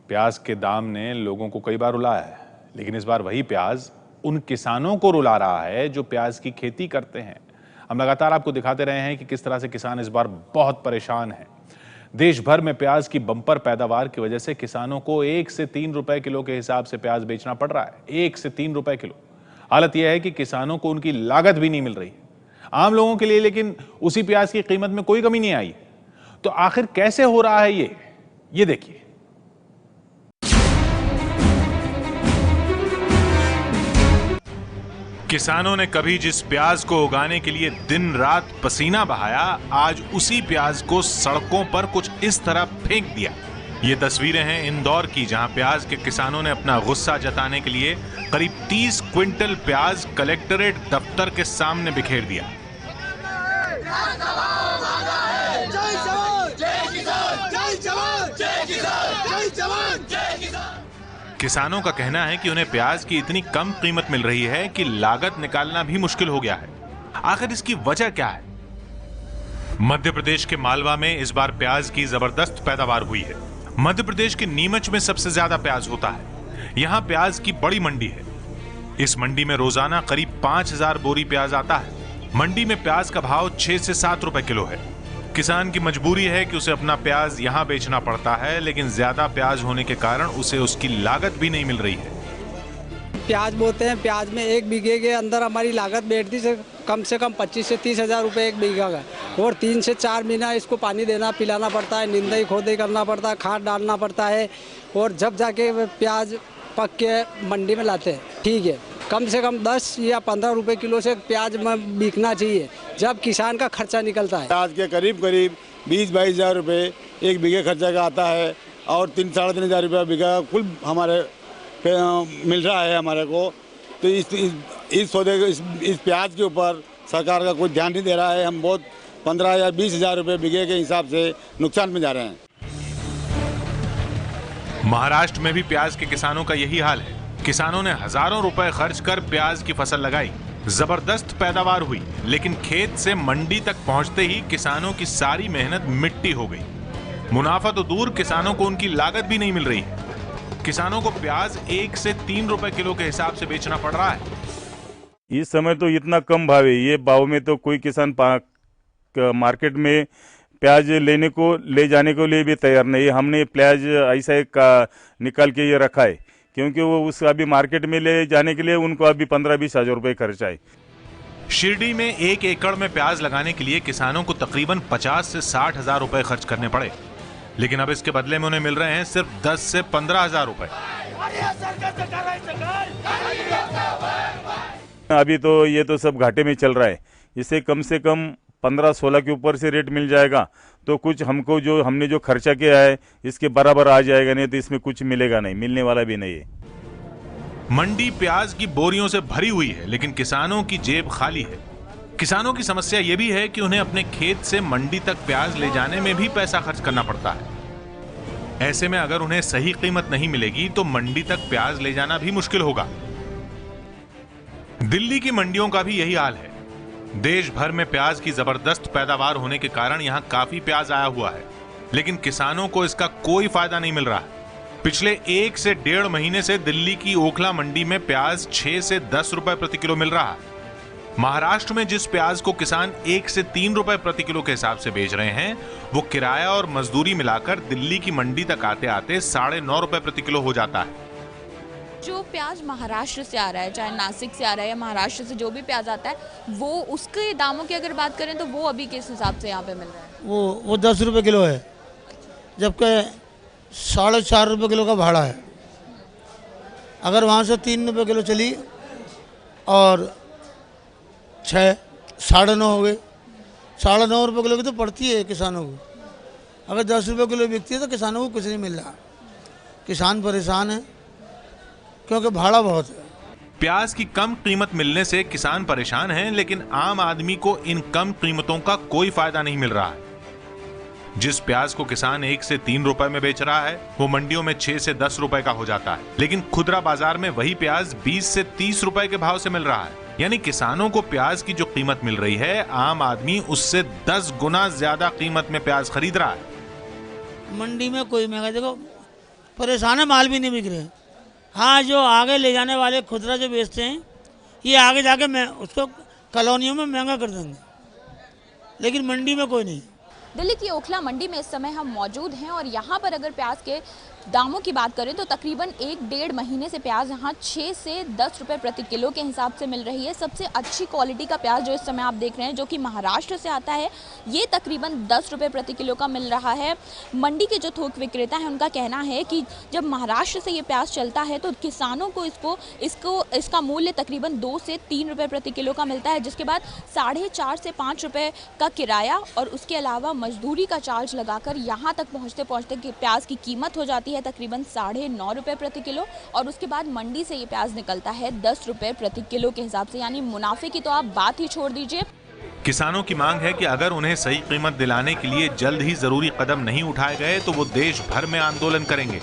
प्याज के दाम ने लोगों को कई बार रुलाया है, लेकिन इस बार वही प्याज उन किसानों को रुला रहा है जो प्याज की खेती करते हैं। हम लगातार आपको दिखाते रहे हैं कि किस तरह से किसान इस बार बहुत परेशान हैं। देश भर में प्याज की बंपर पैदावार की वजह से किसानों को 1 से 3 रुपए किलो के हिसाब से प्याज बेचना पड़ रहा है। 1 से 3 रुपए किलो। हालत यह है कि किसानों को उनकी लागत भी नहीं मिल रही है। आम लोगों के लिए लेकिन उसी प्याज की कीमत में कोई कमी नहीं आई। तो आखिर कैसे हो रहा है ये देखिए। किसानों ने कभी जिस प्याज को उगाने के लिए दिन रात पसीना बहाया, आज उसी प्याज को सड़कों पर कुछ इस तरह फेंक दिया। ये तस्वीरें हैं इंदौर की, जहां प्याज के किसानों ने अपना गुस्सा जताने के लिए करीब 30 क्विंटल प्याज कलेक्टरेट दफ्तर के सामने बिखेर दिया। किसानों का कहना है कि उन्हें प्याज की इतनी कम कीमत मिल रही है कि लागत निकालना भी मुश्किल हो गया है। आखिर इसकी वजह क्या है? मध्य प्रदेश के मालवा में इस बार प्याज की जबरदस्त पैदावार हुई है। मध्य प्रदेश के नीमच में सबसे ज्यादा प्याज होता है। यहाँ प्याज की बड़ी मंडी है। इस मंडी में रोजाना करीब 5000 बोरी प्याज आता है। मंडी में प्याज का भाव 6 से 7 रुपए किलो है। किसान की मजबूरी है कि उसे अपना प्याज यहाँ बेचना पड़ता है, लेकिन ज्यादा प्याज होने के कारण उसे उसकी लागत भी नहीं मिल रही है। प्याज बोते हैं, प्याज में 1 बीघे के अंदर हमारी लागत बैठती से कम 25 से 30 हज़ार रुपये 1 बीघा का, और 3 से 4 महीना इसको पानी देना पिलाना पड़ता है, निंदाई खोदाई करना पड़ता है, खाद डालना पड़ता है, और जब जाके प्याज पक के मंडी में लाते हैं। ठीक है, कम से कम 10 या 15 रुपए किलो से प्याज में बिकना चाहिए, जब किसान का खर्चा निकलता है। प्याज के करीब 20-22 हज़ार रुपये 1 बीघे खर्चा का आता है, और 3-3.5 हज़ार रुपये बीघा कुल हमारे मिल रहा है हमारे को। तो इस सौदे इस प्याज के ऊपर सरकार का कोई ध्यान नहीं दे रहा है। हम बहुत 15 या 20 हज़ार रुपये बीघे के हिसाब से नुकसान में जा रहे हैं। महाराष्ट्र में भी प्याज के किसानों का यही हाल है। किसानों ने हजारों रुपए खर्च कर प्याज की फसल लगाई, जबरदस्त पैदावार हुई, लेकिन खेत से मंडी तक पहुंचते ही किसानों की सारी मेहनत मिट्टी हो गई। मुनाफा तो दूर, किसानों को उनकी लागत भी नहीं मिल रही है। किसानों को प्याज 1 से 3 रुपए किलो के हिसाब से बेचना पड़ रहा है। इस समय तो इतना कम भाव है, ये भाव में तो कोई किसान मार्केट में प्याज ले जाने के लिए भी तैयार नहीं है। हमने प्याज ऐसा एक निकाल के ये रखा है, क्योंकि वो उस अभी मार्केट में ले जाने के लिए उनको अभी 15-20 हज़ार रुपये खर्चा है। शिरडी में 1 एकड़ में प्याज लगाने के लिए किसानों को तकरीबन 50 से 60 हज़ार रुपए खर्च करने पड़े, लेकिन अब इसके बदले में उन्हें मिल रहे हैं सिर्फ 10 से 15 हज़ार रुपए। अभी तो ये तो सब घाटे में चल रहा है। इसे कम से कम 15-16 के ऊपर से रेट मिल जाएगा तो कुछ हमको जो हमने जो खर्चा किया है इसके बराबर आ जाएगा, नहीं तो इसमें कुछ मिलेगा नहीं, मिलने वाला भी नहीं है। मंडी प्याज की बोरियों से भरी हुई है, लेकिन किसानों की जेब खाली है। किसानों की समस्या यह भी है कि उन्हें अपने खेत से मंडी तक प्याज ले जाने में भी पैसा खर्च करना पड़ता है। ऐसे में अगर उन्हें सही कीमत नहीं मिलेगी तो मंडी तक प्याज ले जाना भी मुश्किल होगा। दिल्ली की मंडियों का भी यही हाल है। देश भर में प्याज की जबरदस्त पैदावार होने के कारण यहां काफी प्याज आया हुआ है, लेकिन किसानों को इसका कोई फायदा नहीं मिल रहा है। पिछले 1 से 1.5 महीने से दिल्ली की ओखला मंडी में प्याज 6 से 10 रुपए प्रति किलो मिल रहा है। महाराष्ट्र में जिस प्याज को किसान 1 से 3 रुपए प्रति किलो के हिसाब से बेच रहे हैं, वो किराया और मजदूरी मिलाकर दिल्ली की मंडी तक आते आते 9.5 रुपए प्रति किलो हो जाता है। जो प्याज महाराष्ट्र से आ रहा है, चाहे नासिक से आ रहा है या महाराष्ट्र से जो भी प्याज आता है, वो उसके दामों की अगर बात करें तो वो अभी किस हिसाब से यहाँ पे मिल रहा है? वो 10 रुपये किलो है, जबकि 4.5 रुपये किलो का भाड़ा है। अगर वहाँ से 3 रुपये किलो चली और 6 9.5 हो गए, 9.5 रुपये किलो की तो पड़ती है किसानों को। अगर 10 रुपये किलो बिकती है तो किसानों को कुछ नहीं मिल रहा। किसान परेशान है क्योंकि भाड़ा बहुत है। प्याज की कम कीमत मिलने से किसान परेशान हैं, लेकिन आम आदमी को इन कम कीमतों का कोई फायदा नहीं मिल रहा है। जिस प्याज को किसान 1 से 3 रुपए में बेच रहा है, वो मंडियों में 6 से 10 रुपए का हो जाता है, लेकिन खुदरा बाजार में वही प्याज 20 से 30 रुपए के भाव से मिल रहा है। यानी किसानों को प्याज की जो कीमत मिल रही है, आम आदमी उससे 10 गुना ज्यादा कीमत में प्याज खरीद रहा है। मंडी में कोई महंगा, देखो परेशान है, माल भी नहीं बिक रहे। हाँ, जो आगे ले जाने वाले खुदरा जो बेचते हैं, ये आगे जाके मैं उसको कॉलोनियों में महंगा कर देंगे, लेकिन मंडी में कोई नहीं। दिल्ली की ओखला मंडी में इस समय हम मौजूद हैं और यहाँ पर अगर प्याज के दामों की बात करें तो तकरीबन 1-1.5 महीने से प्याज यहाँ 6 से 10 रुपए प्रति किलो के हिसाब से मिल रही है। सबसे अच्छी क्वालिटी का प्याज जो इस समय आप देख रहे हैं, जो कि महाराष्ट्र से आता है, ये तकरीबन 10 रुपए प्रति किलो का मिल रहा है। मंडी के जो थोक विक्रेता हैं उनका कहना है कि जब महाराष्ट्र से ये प्याज चलता है तो किसानों को इसका मूल्य तकरीबन 2 से 3 रुपए प्रति किलो का मिलता है, जिसके बाद 4.5 से 5 रुपए का किराया और उसके अलावा मजदूरी का चार्ज लगाकर यहाँ तक पहुँचते प्याज की कीमत हो जाती है तकरीबन 9.5 रुपए प्रति किलो और उसके बाद मंडी से ये प्याज निकलता है 10 रुपए प्रति किलो के हिसाब से। यानी मुनाफे की तो आप बात ही छोड़ दीजिए। किसानों की मांग है कि अगर उन्हें सही कीमत दिलाने के लिए जल्द ही जरूरी कदम नहीं उठाए गए तो वो देश भर में आंदोलन करेंगे।